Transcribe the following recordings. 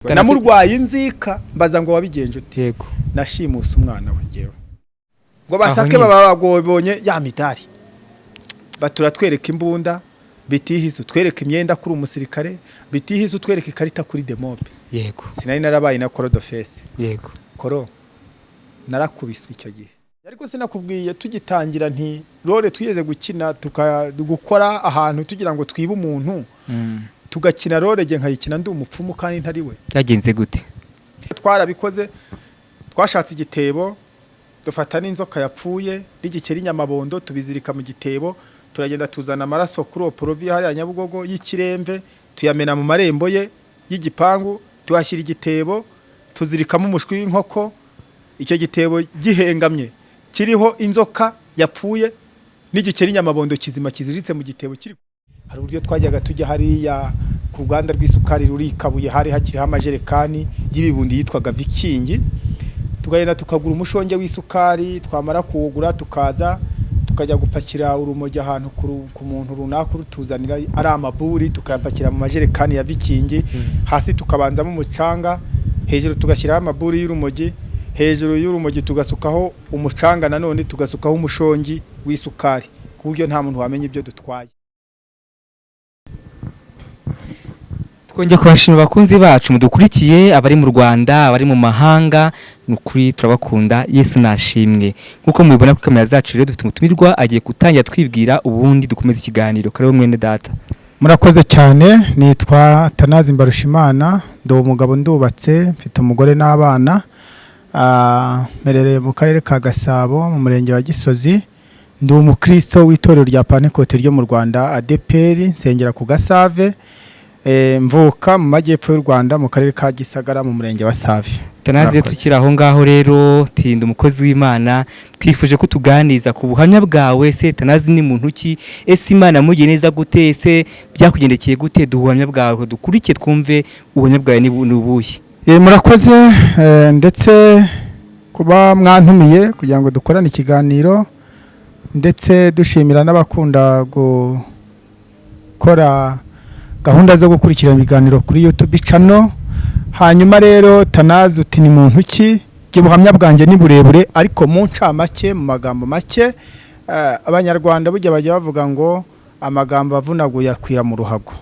namurwaye inzika mbaza ngo wabigenje ute yego nashimusa umwana we ngewe ngo basake baba bagobonye ya midari batura twereka imbunda bitihize twereka imyenda kuri umusirikare bitihize twereka ikarita kuri demobe yego sinari narabaye na korodo face yego koro narakubiswe icyo gihe ariko sinakubwiye tugitangira nti role twiyeze gukina tukagukora ahantu tugira ngo twibe umuntu tugakina role je nkayikina ndi umupfumu kandi ntari we byagenze gute twarabikoze twashatse igitebo dufata n'inzoka yapfuye n'igikeri nyamabondo tubizirika mu gitebo turagenda tuzana amaraso kuri oporovi hari Nyabugogo y'ikiremve tuyamena mu marembo ye y'igipangu tuhashyira igitebo tuzirikamo umushwi w'inkoko icyo gitebo gihengamye kiriho inzoka yapfuye n'igikeri nyamabondo kizima kiziritse mu gitebo kiri hari uburyo twajyaga tujya hariya ku Rwanda rw'isukari ruri Kabuye hari hakiriho amajerekani y'ibibundi yitwaga Vikingi tugenda tukagura umushonge w'isukari twamara kuwugura tukaza tukajya gupakira urumogi ahantu ku muntu runaka rutuzanira ari amaburi tukayapakira mu majerekani ya Vikingi hasi tukabanzamo umucanga hejuru tugashyiraho amaburi y'urumogi hejuru y'urumogi tugasukaho umucanga nanone tugasukaho umushongi w'isukari ku buryo nta muntu wamenye ibyo dutwaye. Twongeye kubashimira abakunzi bacu mudukurikiye abari mu Rwanda abari mu mahanga nukuri turabakunda Yesu nashimwe nkuko mubibona ku kamera zacu rero dufite umutumirwa agiye gutangira twibwira ubundi dukomeza ikiganiro kare mwene data. Murakoze cyane nitwa Tanazi Mbarushimana ndo umugabo ndubatse mfite umugore n'abana merereye mu karere ka Gasabo mu murenge wa Gisozi ndi umukristo w'itorero rya Pantekote ryo mu Rwanda ADPR nsengera ku Gasave mvuka mu majyepfo y'u Rwanda mu karere ka Gisagara mu murenge wa Save. Tanazi tukira aho ngaho rero tinda umukozi w'Imana twifuje ko tuganiza ku buhamya bwawe se Tanazi ni muntu ki ese Imana mugeneza gute ese byakugendekeye gute duhamya bwawe dukurikiye twumve ubuhamya bwawe ni ubuhe. Murakoze ndetse kuba mwantumiye kugira ngo dukorane ikiganiro ndetse dushimira n'abakunda gukora gahunda zo gukurikirana ibiganiro kuri YouTube channel. Hanyuma rero Tanazi uti ni muntu ki gibuhamya bwanjye ni burebure ariko mu ncamake mu magambo make abanyarwanda bujya bajya bavuga ngo amagambo avunaguye akwira mu ruhago.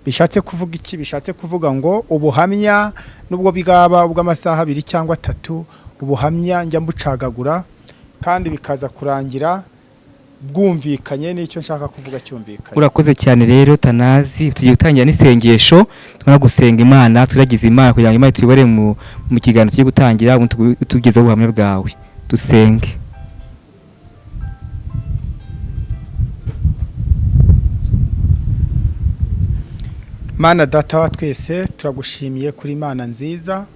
Bishatse kuvuga iki? Bishatse kuvuga ngo ubuhamya nubwo bigaba ubw'amasaha 2 cyangwa 3 ubuhamya njya mbucagagura kandi bikaza kurangira bwumvikanye n'icyo nshaka kuvuga cyumvikanye. Urakoze cyane rero Tanazi tugiye gutangira n'isengesho tuna gusenga Imana turagize Imana kugira ngo Imana tuyibare mu kiganiro cyo gutangira tugeze ubuhamya bwawe dusenge. Mana data wa twese turagushimiye kuri Imana nziza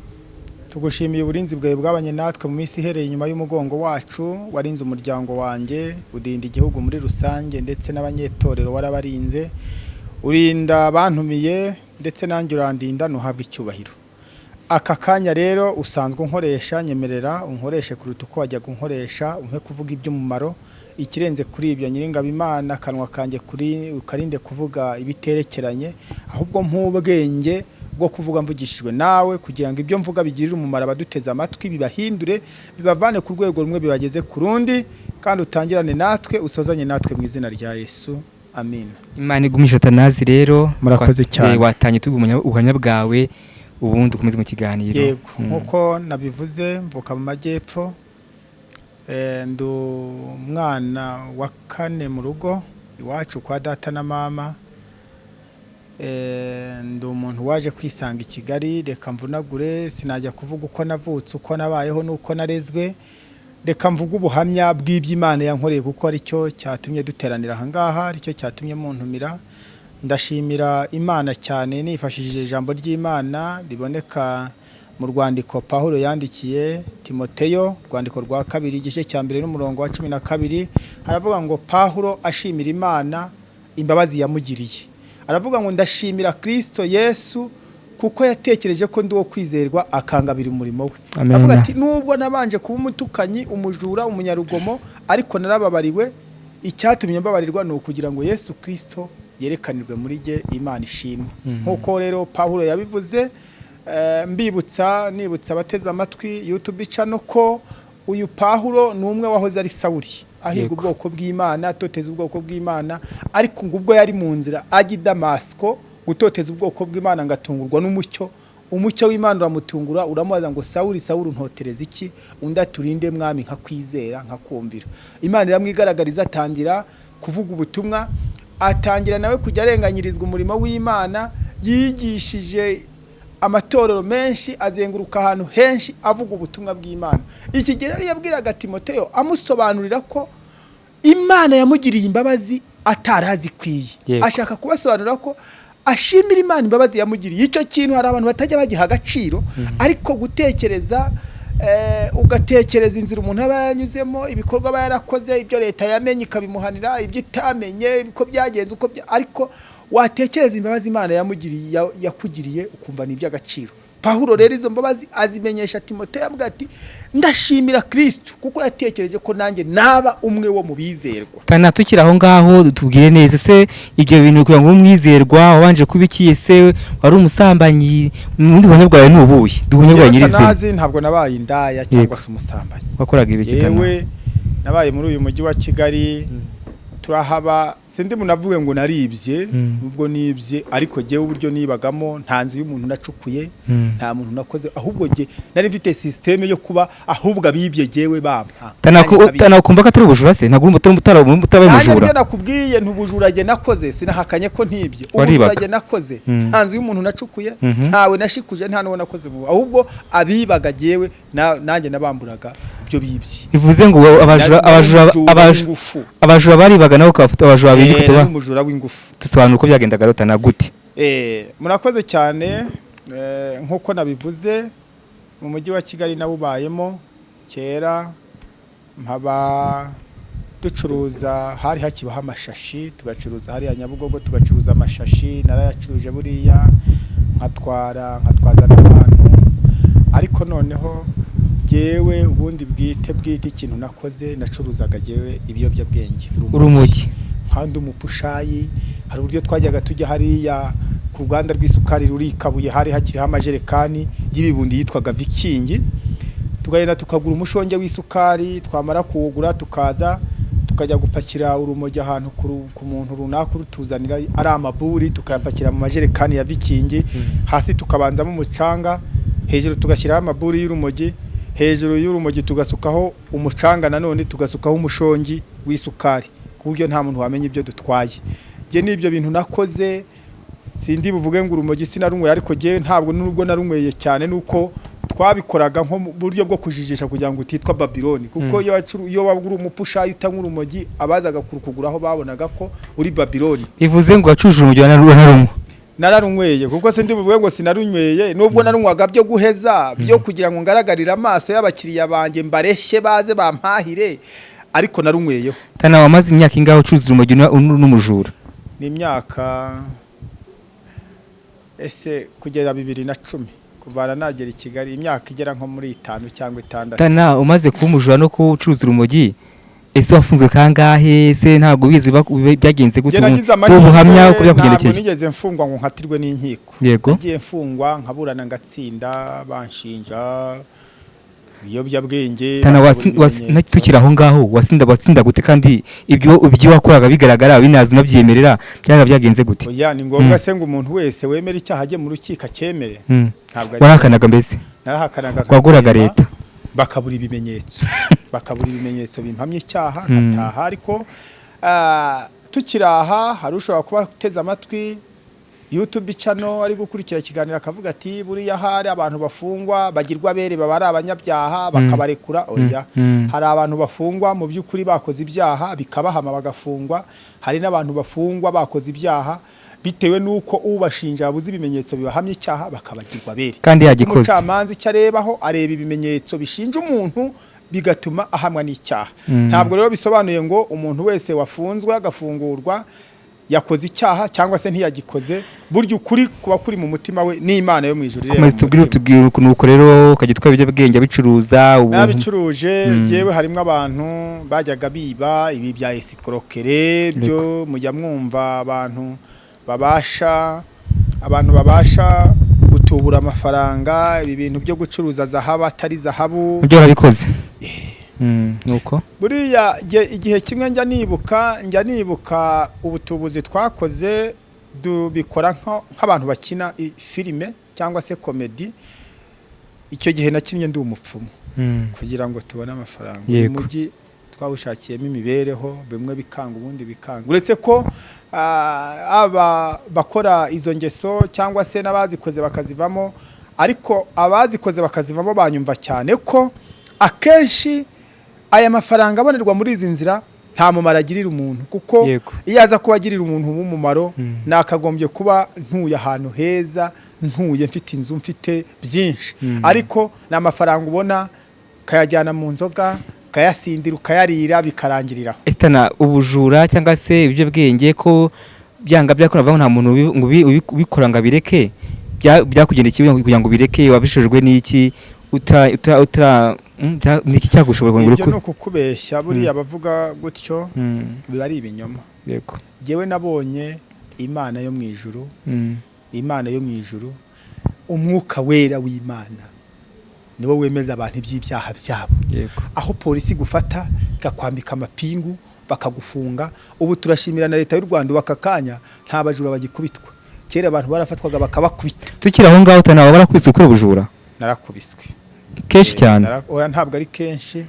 tugushimiye uburinzi bwawe bwabanye natwe mu minsi ihereye inyuma y'umugongo wacu warinze umuryango wanjye udinda igihugu muri rusange ndetse n'abanyetorero warabarinze urinda abantumiye ndetse nanjye urandinda nuhabwa icyubahiro. Aka kanya rero usanzwe unkoresha nyemerera unkoreshe kuruta uko wajya unkoresha umpe kuvuga iby'umumaro ikirenze kuri ibyo nyiringabo Imana kanwa kanjye kuri ukarinde kuvuga ibiterekeranye ahubwo mpubwenge bwo kuvuga mvugishijwe nawe kugira ngo ibyo mvuga bigirire umumaro abaduteze amatwi bibahindure bibavane ku rwego rumwe bibageze ku rundi kandi utangirane natwe usozanye natwe mu izina rya Yesu amen. Imana igumisha Tanazi rero murakoze cyane watanye tugumanya ubuhamya bwawe ubundi ukomeze mu kiganiro. Yego nkuko nabivuze mvuka mu majyepfo ndu mwana wa 4 mu rugo iwacu kwa data na mama ndu umuntu waje kwisanga i Kigali reka mvunagure sinajya kuvuga uko navutse uko nabayeho nuko narezwe reka mvuga ubuhamya bw'iby'Imana yankoreye kuko ari cyo cyatumye duteranira aha ngaha ari cyo cyatumye muntumira. Ndashimira Imana cyane nifashishije ijambo ry'Imana riboneka mu rwandiko Pawulo yandikiye Timoteyo rwandiko rwa 2 igice cya 2 n'umurongo wa 12 haravuga ngo Pawulo ashimira Imana imbabazi yamugiriye aravuga ngo ndashimira Kristo Yesu kuko yatekereje ko ndi wo kwizerwa akangabira umurimo we. Avuga ati nubwo nabanje kuba umutukanyi umujura umunyarugomo ariko narababariwe icyatumye mbabarirwa no kugira ngo Yesu Kristo yerekanirwe muri je Imana ishimwe. Nkuko rero Pawulo yabivuze nibutsa abateze amatwi YouTube channel ko uyu Pawulo ni umwe wahoze ari Sawuli ahiga ubwoko bw'Imana, atoteza ubwoko bw'Imana, ariko ngubwo yari mu nzira ajya i Damasiko gutoteza ubwoko bw'Imana ngatungurwa n'umucyo. Umucyo w'Imana uramutungura, uramubaza ngo Sawuli ntotereza iki? Undi aturinde mwami nkakwizera nkakumvira. Imana iramwigaragariza, atangira kuvuga ubutumwa, atangira nawe kujya arenganyirizwa umurimo w'Imana, yigishije amatorero menshi, azenguruka ahantu henshi avuga ubutumwa bw'Imana. Iki gihe yari yabwiraga Timoteyo amusobanurira ko Imana yamugiriye imbabazi atarazikwiye. Ashaka kubasobanurira ko ashimira Imana imbabazi yamugiriye. Icyo kintu hari abantu batajya bagiha agaciro, ariko gutekereza ugatekereza inzira umuntu aba yanyuzemo, ibikorwa aba yarakoze, ibyo leta yamenye ikabimuhanira, ibyo itamenye uko byagenze ariko watekereza imbabazi Imana yamugiriye yakugiriye ukumva ni iby'agaciro. Pawulo rero izo mbabazi azimenyesha Timoteyo, avuga ati ndashimira Kristo kuko yatekereje ko nanjye naba umwe wo mu bizerwa. Kana tukira aho ngaho tubwire neza se ibyo bintu kugira ngo umwizerwa wabanje kubikiye se wari umusambanyi, n'undi buhamya bwawe n'ubuye duhumye bwa nyirizina? Ntabwo nabaye indaya cyangwa se umusambanyi. Wakoraga ibiki kana? Yewe nabaye muri uyu mujyi wa Kigali, turahaba, sindi munavuge ngo naribye, ubwo nibye, ariko jewe uburyo nibagamo nta nzu y'umuntu nacukuye, nta muntu nakoze, ahubwo je nari mfite systeme yo kuba ahubwo abibye jewe bampa. Tanakumva ko atari ubujura se? Nagura umutabaye mujura. Nari nakubwiye ntubujura je nakoze, sinahakanye ko ntibye. Ubujura je nakoze, nta nzu y'umuntu nacukuye, ntawe nashikuje, nta n'uwo nakoze mu, ahubwo abibaga jewe nanjye nabamburaga ibyo bibye. Bivuze ngo abajura baribaga nawe ukafata abajura bizi kutuba umujura w'ingufu. Tusobanura uko byagendaga rotana gute? Murakoze cyane. Nkuko nabivuze, mu mujyi wa Kigali nabubayemo kera, mpaba ducuruza, hari hakibaho amashashi, tugacuruza hari ya Nyabugogo, tugacuruza amashashi, narayacuruje buriya nkatwaza n'abantu. Ariko noneho jewe ubundi bwite ikintu nakoze, nacuruzaga jewe ibiyobyabwenge, urumogi, handi umupushayi. Hari uburyo twajyaga tujya hariya ku Rwanda rw'isukari ruri Kabuye, hari hakiriho amajerekani y'ibibundi yitwaga Viking, tugenda tukagura umushonge w'isukari, twamara kuwugura tukaza tukajya gupakira urumogi ahantu ku muntu runaka rutuzanira ari amaburi, tukayapakira mu majerekani ya Viking. Hasi tukabanzamo umucanga, hejuru tugashyiraho amaburi y'urumogi, hejuru y'urumogi tugasukaho umucanga, nanone tugasukaho umushongi w'isukari, ku buryo nta muntu wamenye ibyo dutwaye. Je nibyo bintu nakoze, sindi buvuge ngo urumogi sinarunyweye, ariko je ntabwo nubwo narunyweye cyane, nuko twabikoraga nko mu buryo bwo kujijisha kugira ngo utitwa Babiloni, kuko iyo wagura umupusha utanywa urumogi, abazaga kurukuguraho babonaga ko uri Babiloni. Bivuze ngo wacuje urumogi narunwa? Nararunyweye, kuko sindi buvuge ngo sinarunyweye, nubwo narunywaga byo guheza, byo kugira ngo ngaragarire amaso y'abakiriya banjye mbareshye baze bampahire, ariko narunweyeho. Tana wamaze imyaka ingaho ucuza urumogi n'umujura? Ni imyaka kugera 2010, kuvana nagera i Kigali, imyaka igera nko muri 5 cyangwa 6. Tana umaze kuba umujura no kucuza urumogi, ese wafunzwe kangahe? Se ntabwo bizi byagenze gute ubuhamya uko byakugendekeye? Ntabwo nigeze mfungwa ngo nkatirwe n'inkiko. Nagiye mfungwa nkaburana ngatsinda, banshinja ibiyobyabwenge. Tana tukira aho ngaho watsinda gute kandi ibyo wakoraga bigaragara binazi unabyemerera, byagenze gute? Oya, ni ngombwa se ngo umuntu wese wemera icyaha ajye mu rukiko cyemere? Ntabwo warahakanaga mbese? Narahakanaga. Waguraga leta bakabura ibimenyetso bimpamye icyaha nkataha. Ariko tukiraha hari ushobora kuba teza amatwi YouTube channel ari gukurikira kiganira akavuga ati buriya hari abantu bafungwa bagirwa bere baba ari abanyabyaha bakabarekura. Oya, hari abantu bafungwa mu by'ukuri bakoze ibyaha bikabahama bagafungwa, hari n'abantu bafungwa bakoze ibyaha bitewe nuko ubashinja abuze ibimenyetso bibahamye icyaha bakabagirwa bere, kandi yagikoze. Umucamanza icyarebaho areba ibimenyetso bishinja umuntu bigatuma ahamwa n'icyaha. Ntabwo rero bisobanuye ngo umuntu wese wafunzwe agafungurwa yakoze icyaha cyangwa se ntiyagikoze. Buryo ukuri kuba kuri mu mutima we n'Imana yo mu ijuru rero. Tubwire nuko rero kagitwa ibyo bwenge bicuruza ubu nabicuruje. Jewe harimo abantu bajyaga biba ibi bya escroquerie byo mujya mwumva abantu babasha gutubura amafaranga, ibi bintu byo gucuruza zahabu atari zahabu. ibyo warabikoze nuko buriya igihe kimwe njya nibuka ubutubuzi twakoze dubikora nk'abantu bakina filime cyangwa se komedi. Icyo gihe nakinnye ndi umupfumu kugira ngo tubone amafaranga. Uyu mujyi twawushakiyemo imibereho, bimwe bikanga ubundi bikanga. Uretse ko aba bakora izo ngeso cyangwa se n'abazikoze bakazivamo, ariko abazikoze bakazivamo banyumva cyane ko akenshi aya mafaranga abonerwa muri izi nzira nta mumaro agirira umuntu, kuko iyo aza kuba agirira umuntu w'umumaro nakagombye kuba ntuye ahantu heza, ntuye mfite inzu, mfite byinshi. Ariko ni amafaranga ubona kayajyana mu nzoga, kayasindira, ukayarira, bikarangiriraho. Estana, ubujura cyangwa se ibyo bwenge ko byanga byakora bavuga nta muntu ubikora ngo abireke, byakugendekeye kugira ngo bireke, wabishojwe n'iki niki cyagushobora ngo ibyo no kukubeshya. Buriya abavuga gutyo biba ari ibinyoma. Yego, jewe nabonye Imana yo mu ijuru, Imana yo mu ijuru, umwuka wera w'Imana niwo wemeza abantu iby'ibyaha byabo. Aho polisi gufata gakwambika amapingu bakagufunga. Ubu turashimira na leta y'u Rwanda wakakanya nta bajura bagikubitwa. Kera abantu barafatwaga bakabakubita. Tukira aho ngaho utana barakubise kuri ubujura. Narakubiswe kenshi cyane. Oya, ntabwo ari kenshi.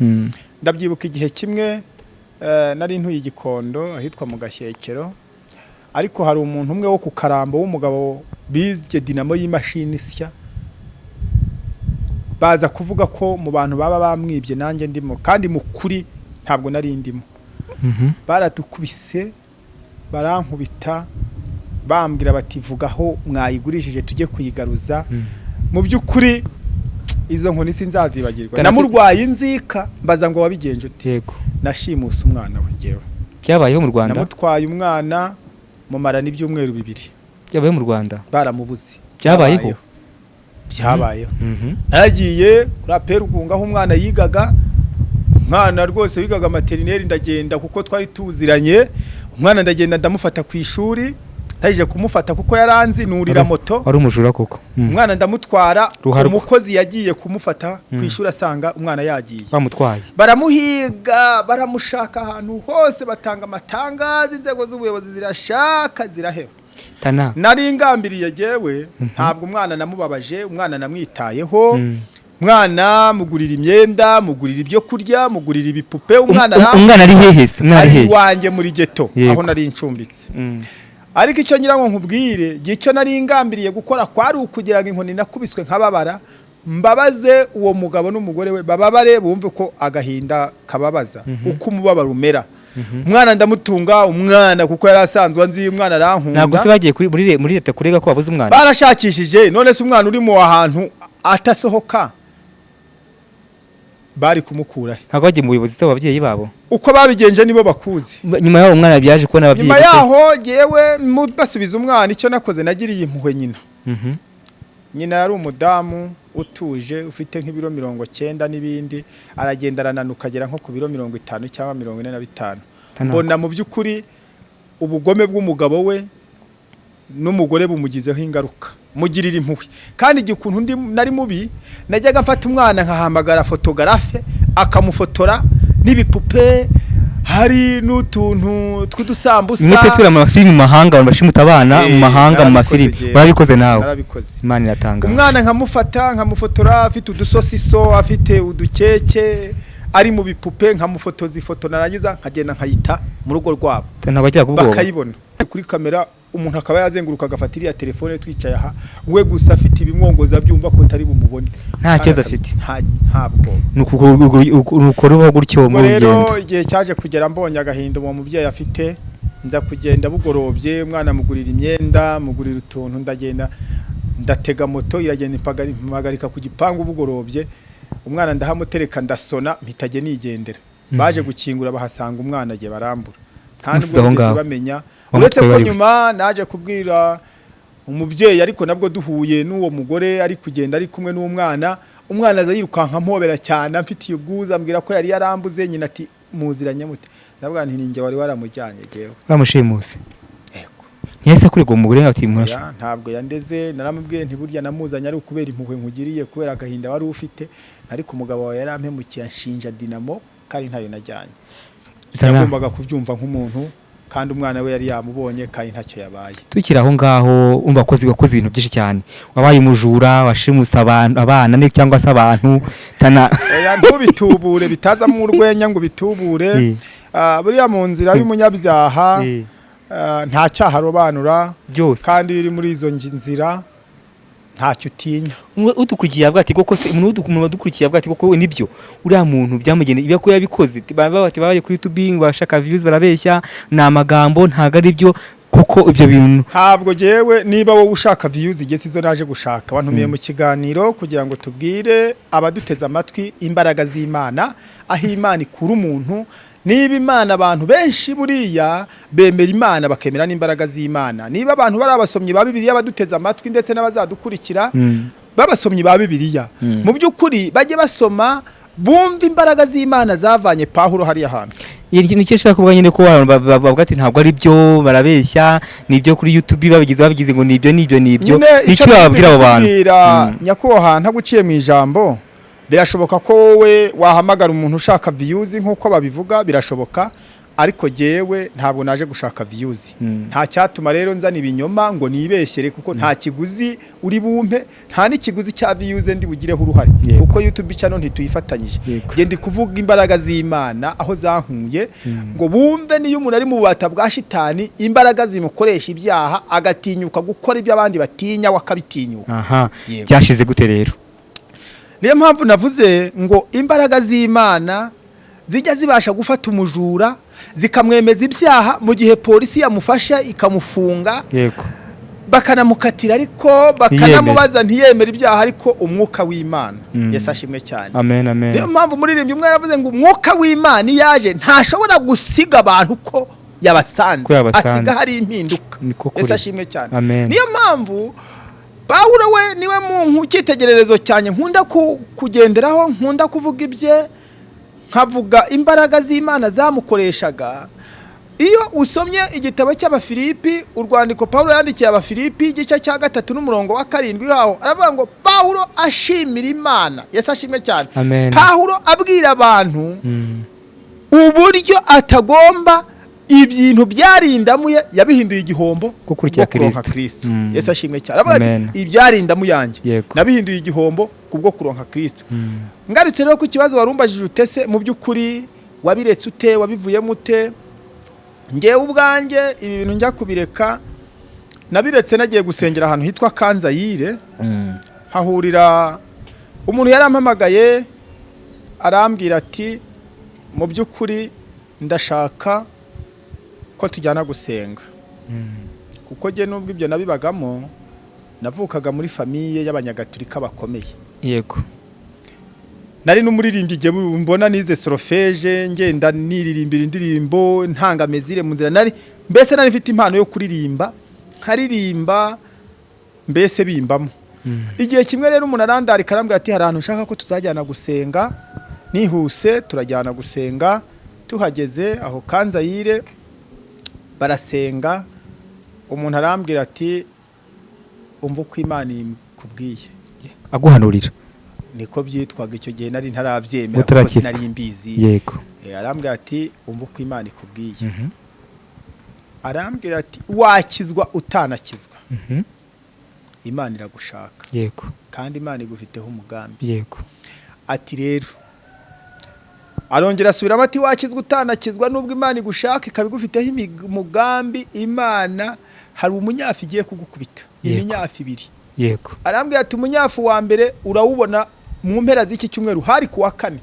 Ndabyibuka igihe kimwe nari ntuye Gikondo ahitwa mu Gashyekero, ariko hari umuntu umwe wo ku Karambo w'umugabo bizye dinamo y'imashini isya, baza kuvuga ko mu bantu baba bamwibye nanjye ndimo, kandi mukuri ntabwo nari ndimo. Baradukubise, barankubita, bambwira bati vugaho mwayigurishije tujye kuyigaruza. Mu by'ukuri izo nkoni sinzazibagirwa. Namurwaye inzika, mbaza ngo wabigenje ute? Yego, nashimuse umwana we ngewe. Byabayeho mu Rwanda? Namutwaye umwana mumarana ibyumweru 2. Byabayeho mu Rwanda? Baramubuze. Byabayeho? Byabayeho. Nagiye kuri Aperugunga aho umwana yigaga, umwana rwose wigaga materineri, ndagenda kuko twari tuziranye. Umwana ndagenda ndamufata ku ishuri, ntaje kumufata kuko yaranzi nurira moto. Ari umujura koko. Umwana ndamutwara, umukozi yagiye kumufata ku ishuri asanga umwana yagiye. Bamutwaye, baramuhiga, baramushaka ahantu hose, batanga amatangazo, inzego z'ubuyobozi zirashaka, ziraheba. Tana, nari ngambiriye jewe, ntabwo umwana namubabaje, umwana namwitayeho. Umwana mugurira imyenda, mugurira ibyo kurya, mugurira ibipupe. Umwana ari hehese, ari wanjye muri geto aho nari ncumbitse. Ariko icyo ngira ngo nkubwire, icyo nari ngambiriye gukora kwari ukugira ngo inkoni nakubiswe nkababara, mbabaze uwo mugabo n'umugore we, bababare bumve ko agahinda kababaza, uko umubabaro umera. Umwana ndamutunga, umwana kuko yari asanzwe anzi, umwana arankunda. Ntabwo se bagiye muri leta kurega ko babuze umwana? Barashakishije, none se umwana uri mu ahantu atasohoka bari kumukura. Ntabwo bagiye mu buyobozi z'ababyeyi babo? Uko babigenje nibo bakuzi. Nyuma yaho umwana byaje kubona ababyeyi. Nyuma yaho jewe basubiza umwana, icyo nakoze nagiriye impuhwe nyina. Nyina yari umudamu utuje, ufite nk'ibiro 90 n'ibindi, aragenda arananuka agera nko ku biro 50 cyangwa 45. Mbona mu by'ukuri ubugome bw'umugabo we n'umugore bumugizeho ingaruka, mugirira impuhwe. Kandi igikuntu ndi nari mubi, najyaga mfata umwana nkahamagara fotogarafe akamufotora n'ibipupe, hari n'utuntu tw'udusambusa. Mwite tura mu mafilimi mu mahanga, bashimuta abana mu mahanga mu mafilimi. Barabikoze nawe? Narabikoze. Imana iratanga. Umwana nkamufotora afite udusosiso, afite udukeke, ari mu bipupe, nkamufotoza ifoto, narangiza nkagenda nkayita mu rugo rwabo. Ntabwo ajya kubwoba. Bakayibona kuri kamera, umuntu akaba yazenguruka agafatira ya telefone twicaye aha, we gusa afite ibimwongoza byumva ko tari bumubone. Nta kibazo afite. Ntabwo. Nuko gutyo mu rugendo. Rero igihe cyaje kugera mbonye agahinda uwo mubyeyi afite, nza kugenda bugorobye, umwana mugurira imyenda, mugurira utuntu, ndagenda ndatega moto iragenda impagarika ku gipangu bugorobye. Umwana ndahamutereka, ndasona, mpitaje nigendera. Baje gukingura bahasanga umwana agiye barambura. Nta nubwo bamenya. Uretse ko nyuma naje kubwira umubyeyi, ariko nabwo duhuye n'uwo mugore ari kugenda ari kumwe n'umwana. Umwana aza yirukanka mpobera cyane, amfitiye ubwuza, ambwira ko yari yarambuze. Nyina ati muziranye mute? Ndavuga nti ninjye wari waramujyanye jewe. Bamushimuse. Yego. ntiyahise kurega uwo mugore ati murasha Oya, ntabwo yandeze, naramubwiye nti burya namuzanye ari ukubera impuhwe nkugiriye kubera agahinda wari ufite, ariko umugabo wawe yarampemukiye anshinja dinamo kandi ntayo najyanye. Yagombaga kubyumva nk'umuntu kandi umwana we yari yamubonye kandi ntacyo yabaye. Tukiri aho ngaho umva wakoze ibintu byinshi cyane, wabaye umujura, washimusa abana ne cyangwa se abantu oya ntubitubure bitazamo urwenya ngo bitubure. Buriya mu nzira y'umunyabyaha nta cyaha robanura byose, kandi iri muri izo nzira ntacyo utinya. Udukurikiye avuga ati koko se umuntu wadukurikiye avuga ati koko nibyo uriya muntu byamugeneye ibyo ko yabikoze, babaye kuri YouTube bashaka views barabeshya, ni amagambo ntago ari byo kuko ibyo bintu. Ntabwo jewe niba wowe ushaka views igese izo naje gushaka, wantumiye mu kiganiro kugira ngo tubwire abaduteza amatwi imbaraga z'Imana, aho Imana ikura umuntu. Niba Imana abantu benshi buriya bemera Imana bakemera n'imbaraga z'Imana. Niba abantu bari abasomyi ba Bibiliya baduteza amatwi ndetse n'abazadukurikira babasomyi ba Bibiliya, mu by'ukuri bajye basoma bumva imbaraga z'Imana zavanye Pawulo hariya hantu. Ikintu cyashaka kuvuga nyine ko bavuga ati ntabwo ari byo barabeshya, nibyo kuri YouTube babigize ngo nibyo icyo babwira abo bantu. Nyakubahwa ntaguciye mu ijambo, birashoboka ko wowe wahamagara umuntu ushaka views nk'uko babivuga, birashoboka, ariko jewe ntabwo naje gushaka views. Nta cyatuma rero nzana ibinyoma ngo nibeshyere, kuko nta kiguzi uri bumpe, nta n'ikiguzi cya views ndi bugireho uruhare, kuko YouTube channel ntituyifatanyije. Je ndi kuvuga imbaraga z'Imana aho zankuye, ngo bumve niyo umuntu ari mu bubata bwa shitani imbaraga zimukoresha ibyaha agatinyuka gukora ibyo abandi batinya wakabitinyuka. Byashize gute rero? Niyo mpamvu navuze ngo imbaraga z'Imana zijya zibasha gufata umujura zikamwemeza ibyaha mu gihe polisi yamufasha ikamufunga, bakanamukatira ariko bakanamubaza ntiyemera ibyaha, ariko umwuka w'Imana yasashimwe cyane. Amen, amen. Niyo mpamvu muririmbyi umwe yaravuze ngo umwuka w'Imana yaje ntashobora gusiga abantu ko yabasanze, asiga hari impinduka. Yasashimwe cyane. Niyo mpamvu Pawulo we niwe mu cyitegererezo cyane nkunda kugenderaho, nkunda kuvuga ibye, nkavuga imbaraga z'Imana zamukoreshaga. Iyo usomye igitabo cy'Abafilipi, urwandiko Pawulo yandikiye Abafilipi igice cya 3 n'umurongo wa 7 haho aravuga ngo Pawulo ashimira Imana. Yesu ashimwe cyane. Pawulo abwira abantu uburyo atagomba ibintu byarindamuye yabihinduye igihombo gukurikira Kristo. Yesu ashimwe cyane. Aravuga ibyarindamu yanjye nabihinduye igihombo kubwo kuronka Kristo. Ngarutse rero ku kibazo warumbajije utese mu by'ukuri wabiretse ute, wabivuyemo ute? Ngewe ubwanjye ibi bintu njya kubireka nabiretse nagiye gusengera ahantu hitwa Kanzayire. Hahurira umuntu yarampamagaye arambwira ati mu by'ukuri ndashaka ko tujyana gusenga. Kuko je nubwo ibyo nabibagamo navukaga muri famiye y'abanyagatulika bakomeye. Yego. Nari n'umuririmbyi je mbona nize solfège, ngenda niririmbira indirimbo ntanga mezire mu nzira, nari mbese nari mfite impano yo kuririmba, nkaririmba mbese bimbamo. Igihe kimwe rero umuntu arandari karambwira ati hari ahantu ushaka ko tuzajyana gusenga, nihuse turajyana gusenga. Tuhageze aho Kanzayire barasenga, umuntu arambwira ati umva uko Imana ikubwiye, aguhanurira. Niko byitwaga icyo gihe nari ntarabyemera kuko sinari imbizi. Yego. Arambwira ati umva uko Imana ikubwiye. Arambwira ati wakizwa utanakizwa, Imana iragushaka. Yego. Kandi Imana igufiteho umugambi. Yego. Ati rero arongera asubiramo ati wakizwa utanakizwa nubwo Imana igushaka ikabigufiteho umugambi, Imana hari umunyafi igiye kugukubita iminyafi 2. Yego. Arambwira ati umunyafu wa mbere urawubona mu mpera z'iki cyumweru, hari kuwa 4.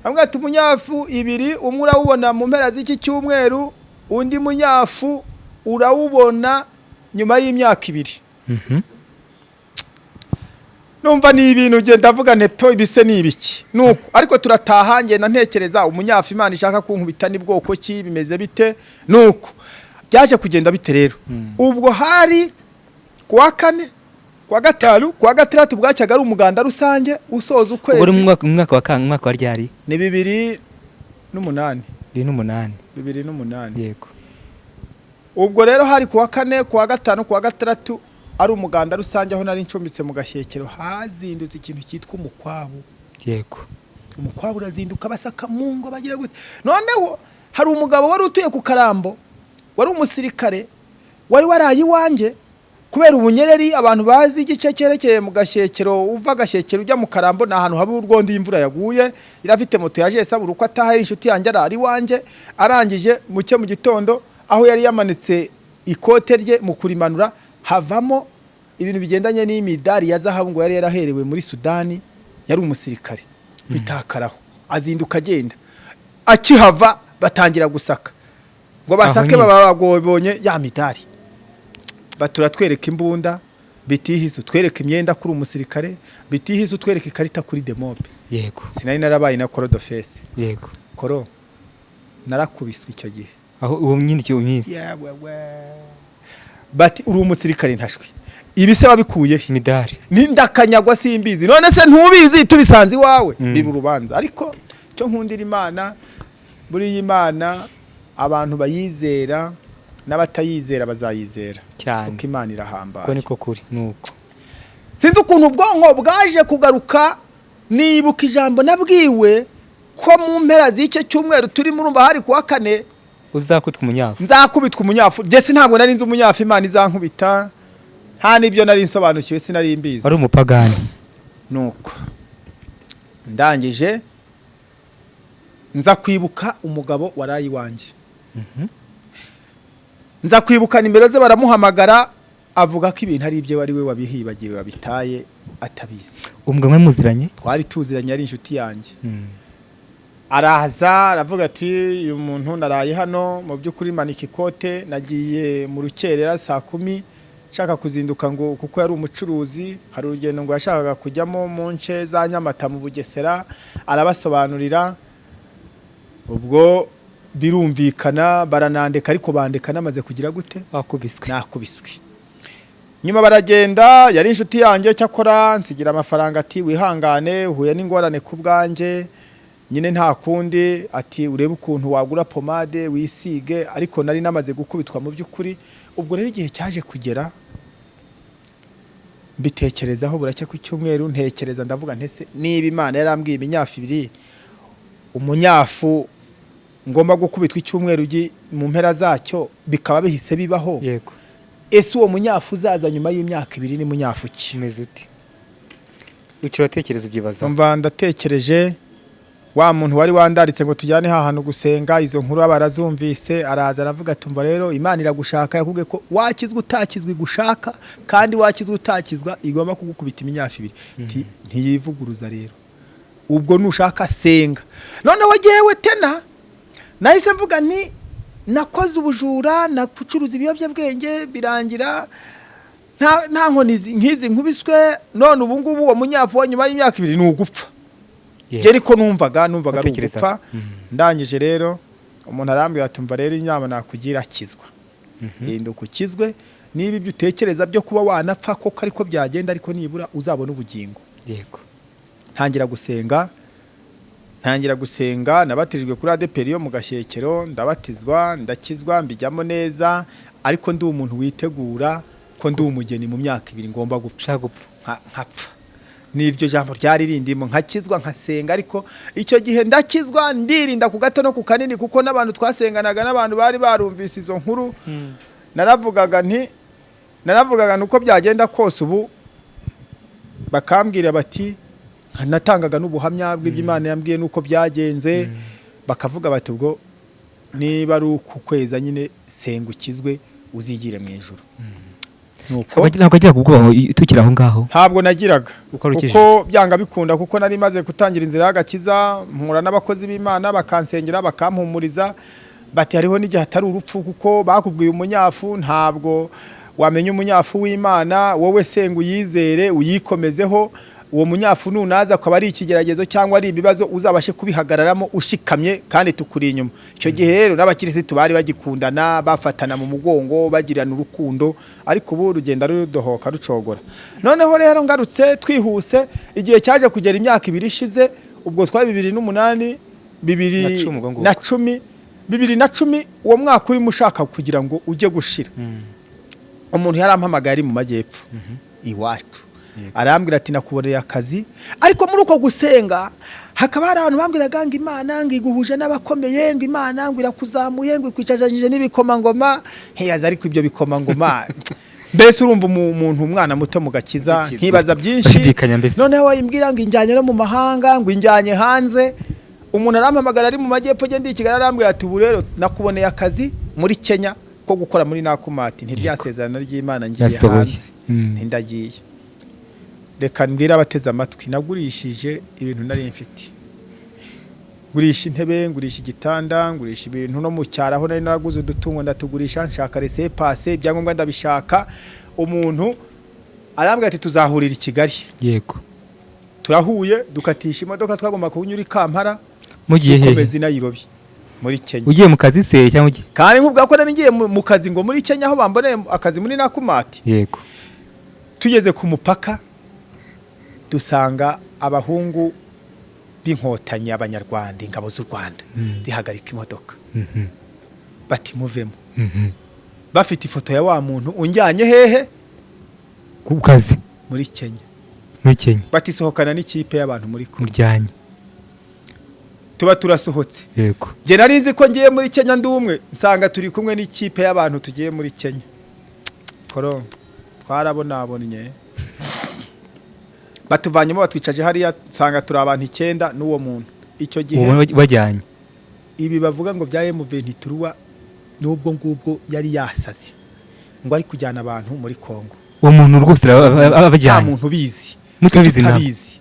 Arambwira ati umunyafu 2 umwe urawubona mu mpera z'iki cyumweru, undi munyafu urawubona nyuma y'imyaka 2. Numva ni ibintu je ndavuga nepo ibise ni ibiki nuko, ariko turataha ngenda ntekereza umunyafi Imana ishaka kunkubita ni bwoko ki, bimeze bite nuko byaje kugenda bite rero. Ubwo hari kuwa 4, kuwa 5, kuwa 6 bwacyaga ari umuganda rusange usoza ukwezi. Uri mu mwaka wa ryari? Ni 2008. 2008. Yego. ubwo rero hari kuwa kane kuwa gatanu kuwa gatandatu ari umuganda rusange aho nari ncumbitse mu gashyekero hazindutse ikintu cyitwa umukwabu. Yego. Umukwabu urazinduka basaka mungo bagira gute. Noneho hari umugabo wari utuye ku Karambo wari umusirikare wari warayi wanje kubera ubunyereri abantu bazi igice cyerekeye mu gashyekero uva gashyekero ujya mu Karambo na ahantu haba urwondo imvura yaguye irafite moto yaje sabura uko ataha inshuti yanjye ari wanje arangije muke mu gitondo aho yari yamanitse ikote rye mu kurimanura havamo ibintu bigendanye n'imidari ya zahabu ngo yari yaraherewe muri Sudani yari umusirikare bitakaraho azinduka agenda akihava batangira gusaka ngo basake babagobonye ya midari batura twereka imbunda bitihizo twereka imyenda kuri umusirikare bitihizo twereka ikarita kuri demobe. Yego. Sinari narabaye na korodo face. Yego. Koro narakubiswe icyo gihe aho uwo nyine cyo uminsi bati uri umusirikare ntashwe ibise wabikuye midari nindakanyagwa simbizi none se ntubizi tubisanze iwawe bibu rubanza ariko cyo nkundira Imana buri Imana abantu bayizera n'abatayizera bazayizera kuko Imana irahambaye ko niko kuri nuko sinzi ukuntu ubwonko bwaje kugaruka nibuka ijambo nabwiwe ko mu mpera z'icyo cyumweru turi murumva hari kuwa kane uzakubitwa umunyafu nzakubitwa umunyafu jese ntabwo nari nzi umunyafu Imana izankubita nta nibyo nari nsobanukiwe sinari mbizi ari umupagani nuko ndangije nza kwibuka umugabo warayi wanje nza kwibuka nimero ze baramuhamagara avuga ko ibintu ari ibyo wari we wabihibagiwe wabitaye atabizi umugabo mwe muziranye twari tuziranye ari inshuti yanjye araza aravuga ati uyu muntu naraye hano mu by'ukuri manika ikote nagiye mu rukerera saa 10 shaka kuzinduka ngo kuko yari umucuruzi hari urugendo ngo yashakaga kujyamo mu nce za Nyamata mu Bugesera arabasobanurira ubwo birumvikana baranandeka ariko bandeka namaze kugira gute nakubiswe nyuma baragenda yari inshuti yanjye cyakora nsigira amafaranga ati wihangane uhuye n'ingorane ku bwanjye nyine nta kundi ati urebe ukuntu wagura pomade wisige ariko nari namaze gukubitwa mu by'ukuri ubwo rero igihe cyaje kugera mbitekerezaho buracya ku cyumweru ntekereza ndavuga ntese niba Imana yarambwiye iminyafu 2 umunyafu ngomba gukubitwa icyumweru mu mpera zacyo bikaba bihise bibaho yego ese uwo munyafu uzaza nyuma y'imyaka 2 ni munyafu ki umeze uti ucira tekereza byibaza mva ndatekereje wa muntu wari wandaritse ngo tujyane hahantu gusenga izo nkuru abarazumvise araza aravuga tumva rero Imana iragushaka yakubwiye ko wakizwe utakizwe gushaka kandi wakizwe utakizwa igomba kugukubita iminyafu 2 ntiyivuguruza rero ubwo nushaka senga noneho jewe tena nahise mvuga ni nakoze ubujura nakucuruza ibiyobyabwenge birangira nta nkoni nkizi nkubiswe none ubu ngubu uwo munyafu nyuma y'imyaka 2 n'ugupfa Jeri ko numvaga ari ugupfa ndangije rero umuntu arambwira atumva rero inyama nakugira akizwa hinduka ukizwe niba ibyo utekereza byo kuba wanapfa koko ariko byagenda ariko nibura uzabona ubugingo yego ntangira gusenga nabatijwe kuri ADPR yo mu Gashyekero ndabatizwa ndakizwa mbijyamo neza ariko ndi umuntu witegura ko ndi umugeni mu myaka 2 ngomba gupfa nkapfa niryo jambo ryari rindimo nkakizwa nkasenga ariko icyo gihe ndakizwa ndirinda ku gato no ku kanini kuko nabantu twasenganaga nabantu bari barumvise izo nkuru naravugaga nuko byagenda kose ubu bakambwira bati natangaga n'ubuhamya bw'Imana yambwiye nuko byagenze bakavuga bati ubwo niba ari ukweza nyine senga ukizwe uzigire mu ijuru ntabwo agira kugubaho tukira aho ngaho ntabwo nagiraga kuko byanga bikunda kuko nari maze gutangira inzira y'agakiza mpura n'abakozi b'Imana bakansengera bakampumuriza bati hariho n'igihe atari urupfu kuko bakubwiye umunyafu ntabwo wamenya umunyafu w'Imana wowe senga uyizere uyikomezeho uwo munyafu nunaza akaba ari ikigeragezo cyangwa ari ibibazo uzabashe kubihagararamo ushikamye kandi tukuri inyuma icyo gihe rero n'abakirisitu bari bagikundana bafatana mu mugongo bagirana urukundo ariko ubu rugenda rudohoka rucogora noneho rero ngarutse twihuse igihe cyaje kugera imyaka 2 ishize ubwo twa 2008 2010 2010 uwo mwaka urimo ushaka kugira ngo ujye gushira umuntu yarampamagaye ari mu majyepfo iwacu arambwira ati nakuboreye akazi ariko muri uko gusenga hakaba hari abantu bambwiraga ngo Imana ngo iguhuje n'abakomeye ngo Imana ngo irakuzamuye ngo ikwicajanyije n'ibikomangoma ntiyaza ariko ibyo bikomangoma mbese urumva umuntu umwana muto mu gakiza nkibaza byinshi noneho wayimbwira ngo injyanye no mu mahanga ngo injyanye hanze umuntu arampamagara ari mu majyepfo gende ikigali arambwira ati ubu rero nakuboneye akazi muri Kenya ko gukora muri Nakumati ntiryasezerano ry'Imana ngiye hanze ntindagiye reka mbwira abateze amatwi nagurishije ibintu nari mfite ngurisha intebe ngurisha igitanda ngurisha ibintu no mu cyaraho nari naraguze udutungo ndatugurisha nshaka rese passe ibyangombwa ndabishaka umuntu arambwira ati tuzahurira i Kigali yego turahuye dukatisha imodoka twagomba kunyura i Kampala mugiye hehe komeza Nairobi muri Kenya ugiye mu kazi se cyangwa ugiye kandi nkubwa ko nari ngiye mu kazi ngo muri Kenya aho bamboneye akazi muri Nakumati yego tugeze ku mupaka dusanga abahungu b'inkotanyi abanyarwanda ingabo z'u Rwanda zihagarika imodoka bati muvemo bafite ifoto ya wa muntu unjyanye hehe ku kazi muri Kenya bati sohokana n'ikipe y'abantu muri ko murjyanye tuba turasohotse yego je nari nzi ko ngiye muri Kenya ndumwe nsanga turi kumwe n'ikipe y'abantu tugiye muri Kenya koro twarabonabonye batuvanyemo batwicaje hariya nsanga turi abantu 9 n'uwo muntu icyo gihe bajyanye ibi bavuga ngo bya M23 nubwo ngubwo yari yasaze ngo ari kujyana abantu muri Kongo uwo muntu rwose abajyanye nta muntu bizi mutabizi